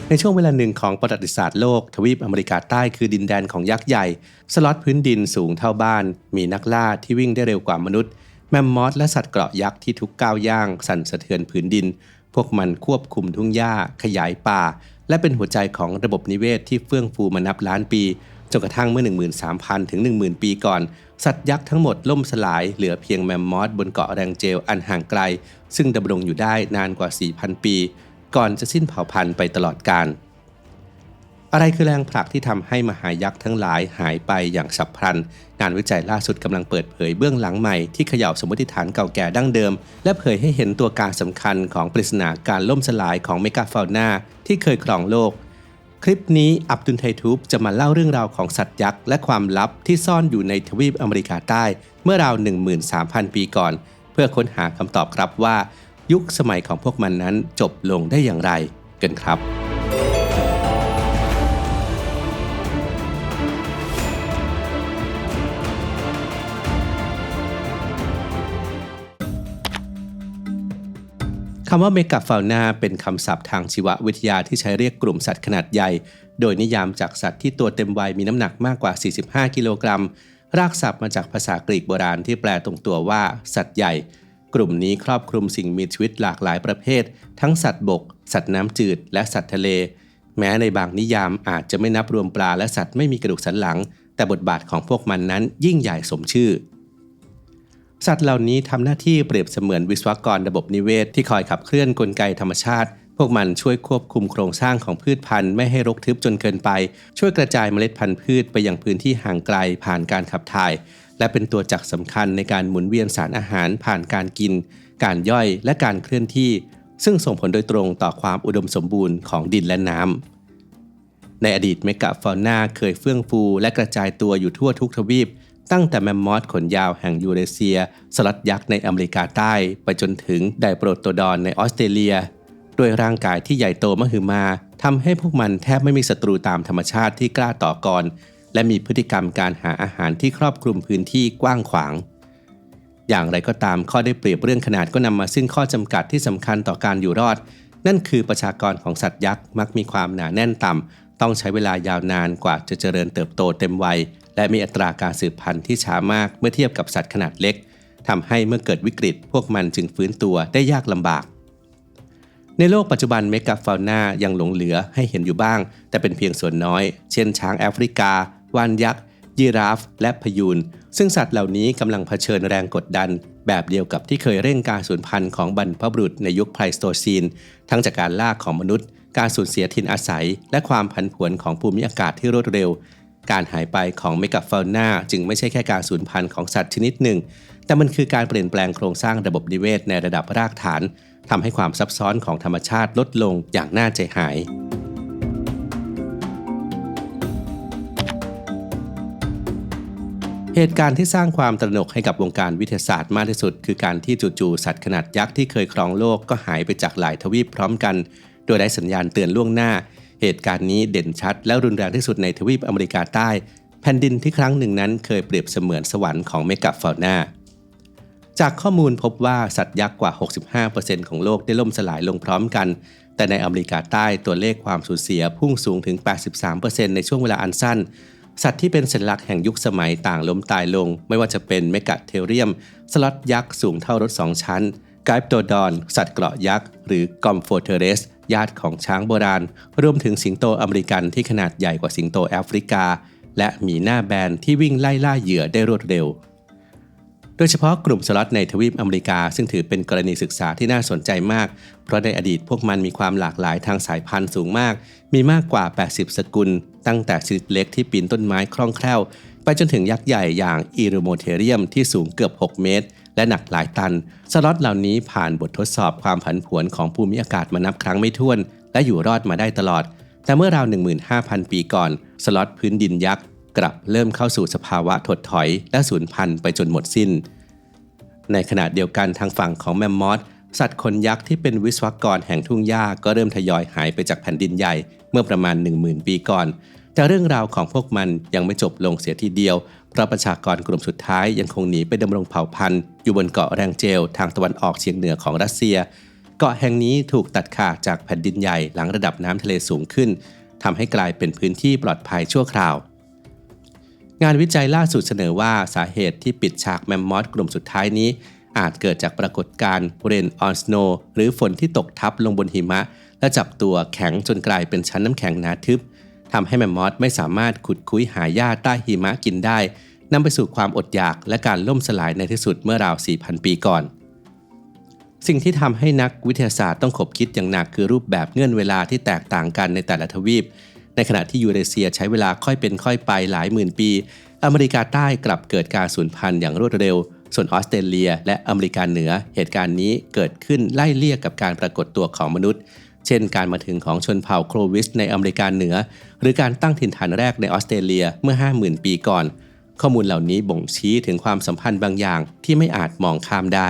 ในช่วงเวลาหนึ่งของประวัติศาสตร์โลกทวีปอเมริกาใต้คือดินแดนของยักษ์ใหญ่สล็อตพื้นดินสูงเท่าบ้านมีนักล่าที่วิ่งได้เร็วกว่ามนุษย์แมมมอธและสัตว์เกราะยักษ์ที่ทุกก้าวย่างสั่นสะเทือนผืนดินพวกมันควบคุมทุ่งหญ้าขยายป่าและเป็นหัวใจของระบบนิเวศที่เฟื่องฟูมานับล้านปีจนกระทั่งเมื่อ 13,000 ถึง 10,000 ปีก่อนสัตว์ยักษ์ทั้งหมดล่มสลายเหลือเพียงแมมมอธบนเกาะแรงเจลอันห่างไกลซึ่งดำรงอยู่ได้นานกว่า 4,000 ปีก่อนจะสิ้นเผ่าพันธุ์ไปตลอดกาลอะไรคือแรงผลักที่ทำให้มหายักษ์ทั้งหลายหายไปอย่างฉับพลันงานวิจัยล่าสุดกำลังเปิดเผยเบื้องหลังใหม่ที่เขย่าสมมติฐานเก่าแก่ดั้งเดิมและเผยให้เห็นตัวการสำคัญของปริศนาการล่มสลายของเมกาฟาวนาที่เคยครองโลกคลิปนี้อับดุลไททูบจะมาเล่าเรื่องราวของสัตว์ยักษ์และความลับที่ซ่อนอยู่ในทวีปอเมริกาใต้เมื่อราว 13,000 ปีก่อนเพื่อค้นหาคำตอบครับว่ายุคสมัยของพวกมันนั้นจบลงได้อย่างไรกันครับคำว่าเมกาฟาวนาเป็นคำศัพท์ทางชีววิทยาที่ใช้เรียกกลุ่มสัตว์ขนาดใหญ่โดยนิยามจากสัตว์ที่ตัวเต็มวัยมีน้ำหนักมากกว่า 45 กิโลกรัมรากศัพท์มาจากภาษากรีกโบราณที่แปลตรงตัวว่าสัตว์ใหญ่กลุ่มนี้ครอบคลุมสิ่งมีชีวิตหลากหลายประเภททั้งสัตว์บกสัตว์น้ำจืดและสัตว์ทะเลแม้ในบางนิยามอาจจะไม่นับรวมปลาและสัตว์ไม่มีกระดูกสันหลังแต่บทบาทของพวกมันนั้นยิ่งใหญ่สมชื่อสัตว์เหล่านี้ทำหน้าที่เปรียบเสมือนวิศวกรระบบนิเวศที่คอยขับเคลื่อนกลไกธรรมชาติพวกมันช่วยควบคุมโครงสร้างของพืชพันธุ์ไม่ให้รกทึบจนเกินไปช่วยกระจายเมล็ดพันธุ์พืชไปยังพื้นที่ห่างไกลผ่านการขับถ่ายและเป็นตัวจักรสำคัญในการหมุนเวียนสารอาหารผ่านการกินการย่อยและการเคลื่อนที่ซึ่งส่งผลโดยตรงต่อความอุดมสมบูรณ์ของดินและน้ำในอดีตเมกาฟาวนาเคยเฟื่องฟูและกระจายตัวอยู่ทั่วทุกทวีปตั้งแต่แมมมอธขนยาวแห่งยูเรเซียสล็อตยักษ์ในอเมริกาใต้ไปจนถึงไดโปรโตดอนในออสเตรเลียด้วยร่างกายที่ใหญ่โตมหึมาทำให้พวกมันแทบไม่มีศัตรูตามธรรมชาติที่กล้าต่อกรและมีพฤติกรรมการหาอาหารที่ครอบคลุมพื้นที่กว้างขวางอย่างไรก็ตามข้อได้เปรียบเรื่องขนาดก็นำมาซึ่งข้อจำกัดที่สำคัญต่อการอยู่รอดนั่นคือประชากรของสัตว์ยักษ์มักมีความหนาแน่นต่ำต้องใช้เวลายาวนานกว่าจะเจริญเติบโตเต็มวัยและมีอัตราการสืบพันธุ์ที่ช้ามากเมื่อเทียบกับสัตว์ขนาดเล็กทำให้เมื่อเกิดวิกฤตพวกมันจึงฟื้นตัวได้ยากลำบากในโลกปัจจุบันเมกาฟาวนายังหลงเหลือให้เห็นอยู่บ้างแต่เป็นเพียงส่วนน้อยเช่นช้างแอฟริกาวาฬยักษ์ยีราฟและพยูนซึ่งสัตว์เหล่านี้กำลังเผชิญแรงกดดันแบบเดียวกับที่เคยเร่งการสูญพันธุ์ของบรรพบุรุษในยุคไพลสโตซีนทั้งจากการล่าของมนุษย์การสูญเสียถิ่นอาศัยและความผันผวนของภูมิอากาศที่รวดเร็วการหายไปของเมกาฟาวนาจึงไม่ใช่แค่การสูญพันธุ์ของสัตว์ชนิดหนึ่งแต่มันคือการเปลี่ยนแปลงโครงสร้างระบบนิเวศในระดับรากฐานทำให้ความซับซ้อนของธรรมชาติลดลงอย่างน่าใจหายเหตุการณ์ที่สร้างความตระหนกให้กับวงการวิทยาศาสตร์มากที่สุดคือการที่จู่ๆสัตว์ขนาดยักษ์ที่เคยครองโลกก็หายไปจากหลายทวีปพร้อมกันโดยได้สัญญาณเตือนล่วงหน้าเหตุการณ์นี้เด่นชัดและรุนแรงที่สุดในทวีปอเมริกาใต้แผ่นดินที่ครั้งหนึ่งนั้นเคยเปรียบเสมือนสวรรค์ของเมกาฟาวนาจากข้อมูลพบว่าสัตว์ยักษ์กว่า 65% ของโลกได้ล่มสลายลงพร้อมกันแต่ในอเมริกาใต้ตัวเลขความสูญเสียพุ่งสูงถึง 83% ในช่วงเวลาอันสั้นสัตว์ที่เป็นสัญลักษณ์แห่งยุคสมัยต่างล้มตายลงไม่ว่าจะเป็นเมกาเทเรียมสล็อตยักษ์สูงเท่ารถ2ชั้นไกป์โตดอนสัตว์เกราะยักษ์หรือกอมโฟเทเรสญาติของช้างโบราณรวมถึงสิงโตอเมริกันที่ขนาดใหญ่กว่าสิงโตแอฟริกาและหมีหน้าแบนที่วิ่งไล่ล่าเหยื่อได้รวดเร็วโดยเฉพาะกลุ่มสล็อตในทวีปอเมริกาซึ่งถือเป็นกรณีศึกษาที่น่าสนใจมากเพราะในอดีตพวกมันมีความหลากหลายทางสายพันธุ์สูงมากมีมากกว่า 80 สกุลตั้งแต่ชนิดเล็กที่ปีนต้นไม้คล่องแคล่วไปจนถึงยักษ์ใหญ่อย่างอีรูโมเทเรียมที่สูงเกือบ 6 เมตรและหนักหลายตันสล็อตเหล่านี้ผ่านบททดสอบความผันผวนของภูมิอากาศมานับครั้งไม่ถ้วนและอยู่รอดมาได้ตลอดแต่เมื่อราว 15,000 ปีก่อนสล็อตพื้นดินยักษ์กลับเริ่มเข้าสู่สภาวะถดถอยและสูญพันธุ์ไปจนหมดสิ้นในขณะเดียวกันทางฝั่งของแมมมอธสัตว์ขนยักษ์ที่เป็นวิศวกรแห่งทุ่งหญ้าก็เริ่มทยอยหายไปจากแผ่นดินใหญ่เมื่อประมาณ 10,000 ปีก่อนแต่เรื่องราวของพวกมันยังไม่จบลงเสียทีเดียวเพราะประชากรกลุ่มสุดท้ายยังคงหนีไปดำรงเผ่าพันธุ์อยู่บนเกาะแรงเจลทางตะวันออกเฉียงเหนือของรัสเซีย เกาะแห่งนี้ถูกตัดขาดจากแผ่นดินใหญ่หลังระดับน้ำทะเลสูงขึ้นทำให้กลายเป็นพื้นที่ปลอดภัยชั่วคราวงานวิจัยล่าสุดเสนอว่าสาเหตุที่ปิดฉากแมมมอธกลุ่มสุดท้ายนี้อาจเกิดจากปรากฏการณ์เรนออนสโนว์หรือฝนที่ตกทับลงบนหิมะและจับตัวแข็งจนกลายเป็นชั้นน้ำแข็งหนาทึบทำให้แมมมอธไม่สามารถขุดคุ้ยหาหญ้าใต้หิมะกินได้นำไปสู่ความอดอยากและการล่มสลายในที่สุดเมื่อราว 4,000 ปีก่อนสิ่งที่ทำให้นักวิทยาศาสตร์ต้องขบคิดอย่างหนักคือรูปแบบเงื่อนเวลาที่แตกต่างกันในแต่ละทวีปในขณะที่ยูเรเซียใช้เวลาค่อยเป็นค่อยไปหลายหมื่นปีอเมริกาใต้กลับเกิดการสูญพันธุ์อย่างรวดเร็วส่วนออสเตรเลียและอเมริกาเหนือเหตุการณ์นี้เกิดขึ้นไล่เลี่ยกับการปรากฏตัวของมนุษย์เช่นการมาถึงของชนเผ่าโครวิสในอเมริกาเหนือหรือการตั้งถิ่นฐานแรกในออสเตรเลียเมื่อ 50,000 ปีก่อนข้อมูลเหล่านี้บ่งชี้ถึงความสัมพันธ์บางอย่างที่ไม่อาจมองข้ามได้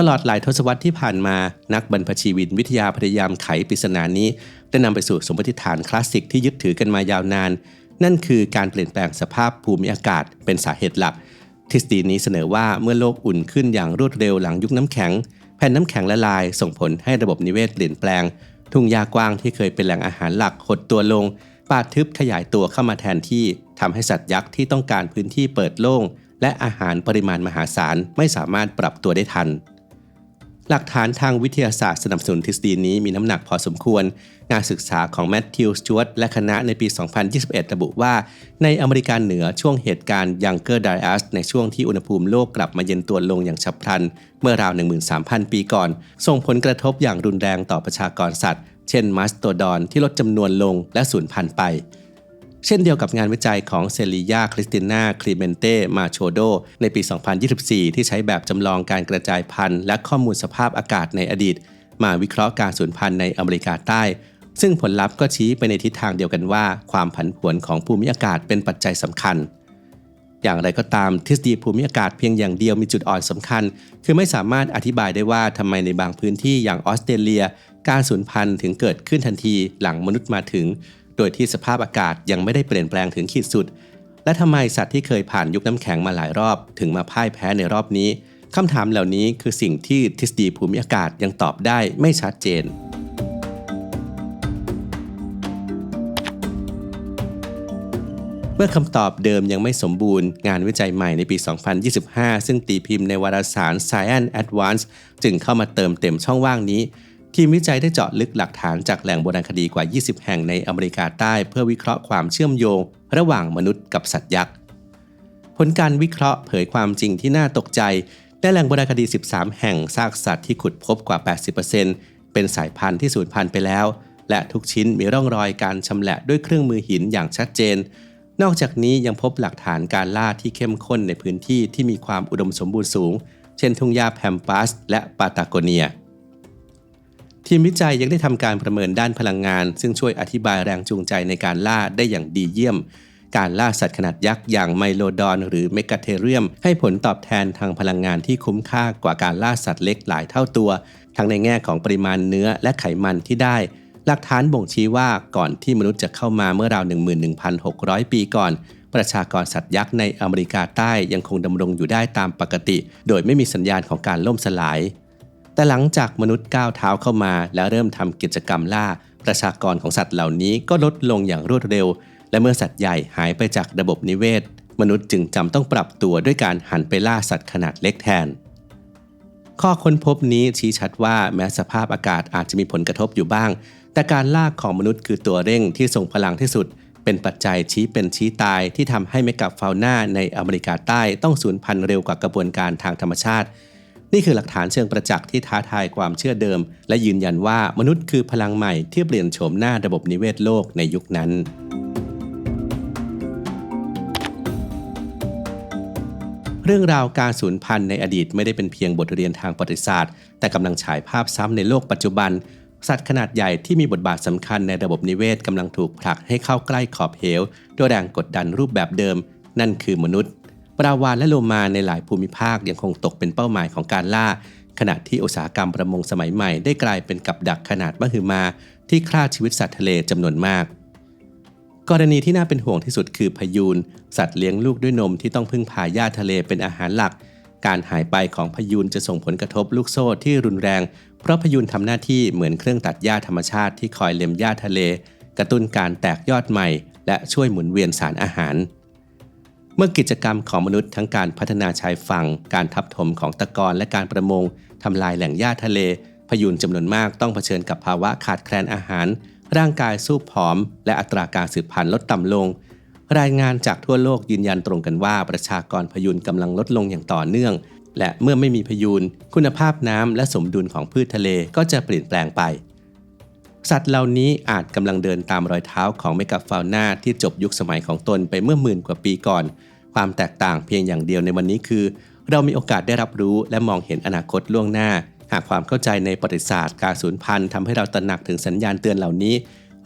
ตลอดหลายทศวรรษที่ผ่านมานักบรรพชีวินวิทยาพยายามไขปริศนานี้ได้นำไปสู่สมมติฐานคลาสสิกที่ยึดถือกันมายาวนานนั่นคือการเปลี่ยนแปลงสภาพภูมิอากาศเป็นสาเหตุหลักทฤษฎีนี้เสนอว่าเมื่อโลกอุ่นขึ้นอย่างรวดเร็วหลังยุคน้ำแข็งแผ่นน้ำแข็งละลายส่งผลให้ระบบนิเวศเปลี่ยนแปลงทุ่งหญ้ากว้างที่เคยเป็นแหล่งอาหารหลักหดตัวลงป่าทึบขยายตัวเข้ามาแทนที่ทำให้สัตว์ยักษ์ที่ต้องการพื้นที่เปิดโล่งและอาหารปริมาณมหาศาลไม่สามารถปรับตัวได้ทันหลักฐานทางวิทยาศาสตร์สนับสนุนทฤษฎีนี้มีน้ำหนักพอสมควรงานศึกษาของแมทธิว สจ๊วตและคณะในปี 2021 ระบุว่าในอเมริกาเหนือช่วงเหตุการณ์ยังเกอร์ไดอัสในช่วงที่อุณหภูมิโลกกลับมาเย็นตัวลงอย่างฉับพลันเมื่อราว 13,000 ปีก่อนส่งผลกระทบอย่างรุนแรงต่อประชากรสัตว์เช่นมาสโตดอนที่ลดจำนวนลงและสูญพันธุ์ไปเช่นเดียวกับงานวิจัยของเซลียา คริสติน่า คลีเมนเต้ มาโชโดในปี 2024 ที่ใช้แบบจำลองการกระจายพันธุ์และข้อมูลสภาพอากาศในอดีตมาวิเคราะห์การสูญพันธุ์ในอเมริกาใต้ซึ่งผลลัพธ์ก็ชี้ไปในทิศทางเดียวกันว่าความผันผวนของภูมิอากาศเป็นปัจจัยสำคัญอย่างไรก็ตามทฤษฎีภูมิอากาศเพียงอย่างเดียวมีจุดอ่อนสำคัญคือไม่สามารถอธิบายได้ว่าทำไมในบางพื้นที่อย่างออสเตรเลียการสูญพันธุ์ถึงเกิดขึ้นทันทีหลังมนุษย์มาถึงโดยที่สภาพอากาศยังไม่ได้เปลี่ยนแปลงถึงขีดสุดและทำไมสัตว์ที่เคยผ่านยุคน้ำแข็งมาหลายรอบถึงมาพ่ายแพ้ในรอบนี้คำถามเหล่านี้คือสิ่งที่ทฤษฎีภูมิอากาศยังตอบได้ไม่ชัดเจนเมื่อคำตอบเดิมยังไม่สมบูรณ์งานวิจัยใหม่ในปี 2025 ซึ่งตีพิมพ์ในวารสาร Science Advance จึงเข้ามาเติมเต็มช่องว่างนี้ทีมวิจัยได้เจาะลึกหลักฐานจากแหล่งโบราณคดีกว่า 20 แห่งในอเมริกาใต้เพื่อวิเคราะห์ความเชื่อมโยงระหว่างมนุษย์กับสัตว์ยักษ์ผลการวิเคราะห์เผยความจริงที่น่าตกใจในแหล่งโบราณคดี 13 แห่งซากสัตว์ที่ขุดพบกว่า 80% เป็นสายพันธุ์ที่สูญพันธุ์ไปแล้วและทุกชิ้นมีร่องรอยการชำแหละด้วยเครื่องมือหินอย่างชัดเจนนอกจากนี้ยังพบหลักฐานการล่าที่เข้มข้นในพื้นที่ที่มีความอุดมสมบูรณ์สูงเช่นทุ่งหญ้าแพมปัสและปาตาโกเนียทีมวิจัยยังได้ทำการประเมินด้านพลังงานซึ่งช่วยอธิบายแรงจูงใจในการล่าได้อย่างดีเยี่ยมการล่าสัตว์ขนาดยักษ์อย่างไมโลดอนหรือเมกาเทเรียมให้ผลตอบแทนทางพลังงานที่คุ้มค่ากว่าการล่าสัตว์เล็กหลายเท่าตัวทั้งในแง่ของปริมาณเนื้อและไขมันที่ได้หลักฐานบ่งชี้ว่าก่อนที่มนุษย์จะเข้ามาเมื่อราว 11,600 ปีก่อนประชากรสัตว์ยักษ์ในอเมริกาใต้ยังคงดำรงอยู่ได้ตามปกติโดยไม่มีสัญญาณของการล่มสลายแต่หลังจากมนุษย์ก้าวเท้าเข้ามาและเริ่มทำกิจกรรมล่าประชากรของสัตว์เหล่านี้ก็ลดลงอย่างรวดเร็วและเมื่อสัตว์ใหญ่หายไปจากระบบนิเวศมนุษย์จึงจำต้องปรับตัวด้วยการหันไปล่าสัตว์ขนาดเล็กแทนข้อค้นพบนี้ชี้ชัดว่าแม้สภาพอากาศอาจจะมีผลกระทบอยู่บ้างแต่การล่าของมนุษย์คือตัวเร่งที่ทรงพลังที่สุดเป็นปัจจัยชี้เป็นชี้ตายที่ทำให้เมกะฟาวนาในอเมริกาใต้ต้องสูญพันธุ์เร็วกว่ากระบวนการทางธรรมชาตินี่คือหลักฐานเชิงประจักษ์ที่ท้าทายความเชื่อเดิมและยืนยันว่ามนุษย์คือพลังใหม่ที่เปลี่ยนโฉมหน้าระบบนิเวศโลกในยุคนั้นเรื่องราวการสูญพันธุ์ในอดีตไม่ได้เป็นเพียงบทเรียนทางประวัติศาสตร์แต่กำลังฉายภาพซ้ำในโลกปัจจุบันสัตว์ขนาดใหญ่ที่มีบทบาทสำคัญในระบบนิเวศกำลังถูกผลักให้เข้าใกล้ขอบเหวด้วยแรงกดดันรูปแบบเดิมนั่นคือมนุษย์ปลาวาฬและโลมาในหลายภูมิภาคยังคงตกเป็นเป้าหมายของการล่าขณะที่อุตสาหกรรมประมงสมัยใหม่ได้กลายเป็นกับดักขนาดมหึมาที่ฆ่าชีวิตสัตว์ทะเลจำนวนมาก กรณีที่น่าเป็นห่วงที่สุดคือพยูนสัตว์เลี้ยงลูกด้วยนมที่ต้องพึ่งพาหญ้าทะเลเป็นอาหารหลักการหายไปของพยูนจะส่งผลกระทบลูกโซ่ที่รุนแรงเพราะพยูนทำหน้าที่เหมือนเครื่องตัดหญ้าธรรมชาติที่คอยเล็มหญ้าทะเลกระตุ้นการแตกยอดใหม่และช่วยหมุนเวียนสารอาหารเมื่อกิจกรรมของมนุษย์ทั้งการพัฒนาชายฝั่งการทับถมของตะกอนและการประมงทำลายแหล่งหญ้าทะเลพยูนจำนวนมากต้องเผชิญกับภาวะขาดแคลนอาหารร่างกายสู้ผอมและอัตราการสืบพันธุ์ลดต่ำลงรายงานจากทั่วโลกยืนยันตรงกันว่าประชากรพยูนกำลังลดลงอย่างต่อเนื่องและเมื่อไม่มีพยูนคุณภาพน้ำและสมดุลของพืชทะเลก็จะเปลี่ยนแปลงไปสัตว์เหล่านี้อาจกำลังเดินตามรอยเท้าของเมกาฟาวนาที่จบยุคสมัยของตนไปเมื่อหมื่นกว่าปีก่อนความแตกต่างเพียงอย่างเดียวในวันนี้คือเรามีโอกาสได้รับรู้และมองเห็นอนาคตล่วงหน้าหากความเข้าใจในประวัติศาสตร์การสูญพันธุ์ทำให้เราตระหนักถึงสัญญาณเตือนเหล่านี้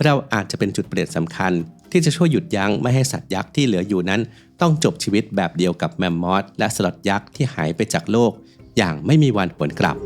เราอาจจะเป็นจุดเปลี่ยนสำคัญที่จะช่วยหยุดยั้งไม่ให้สัตว์ยักษ์ที่เหลืออยู่นั้นต้องจบชีวิตแบบเดียวกับแมมมอธและสลอธยักษ์ที่หายไปจากโลกอย่างไม่มีวันหวนกลับ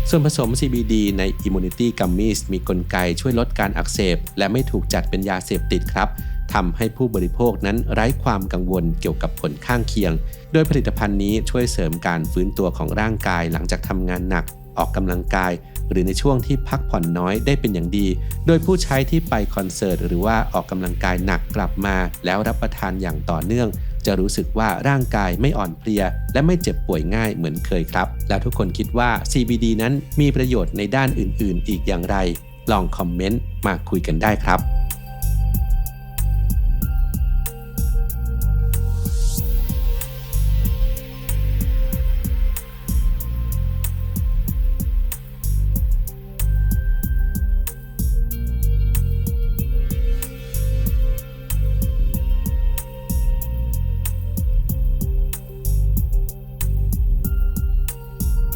ส่วนผสม CBD ใน Immunity Gummies มีกลไกช่วยลดการอักเสบและไม่ถูกจัดเป็นยาเสพติดครับทำให้ผู้บริโภคนั้นไร้ความกังวลเกี่ยวกับผลข้างเคียงโดยผลิตภัณฑ์นี้ช่วยเสริมการฟื้นตัวของร่างกายหลังจากทำงานหนักออกกำลังกายหรือในช่วงที่พักผ่อนน้อยได้เป็นอย่างดีโดยผู้ใช้ที่ไปคอนเสิร์ตหรือว่าออกกำลังกายหนักกลับมาแล้วรับประทานอย่างต่อเนื่องจะรู้สึกว่าร่างกายไม่อ่อนเพลียและไม่เจ็บป่วยง่ายเหมือนเคยครับแล้วทุกคนคิดว่า CBD นั้นมีประโยชน์ในด้านอื่นๆอีกอย่างไรลองคอมเมนต์มาคุยกันได้ครับ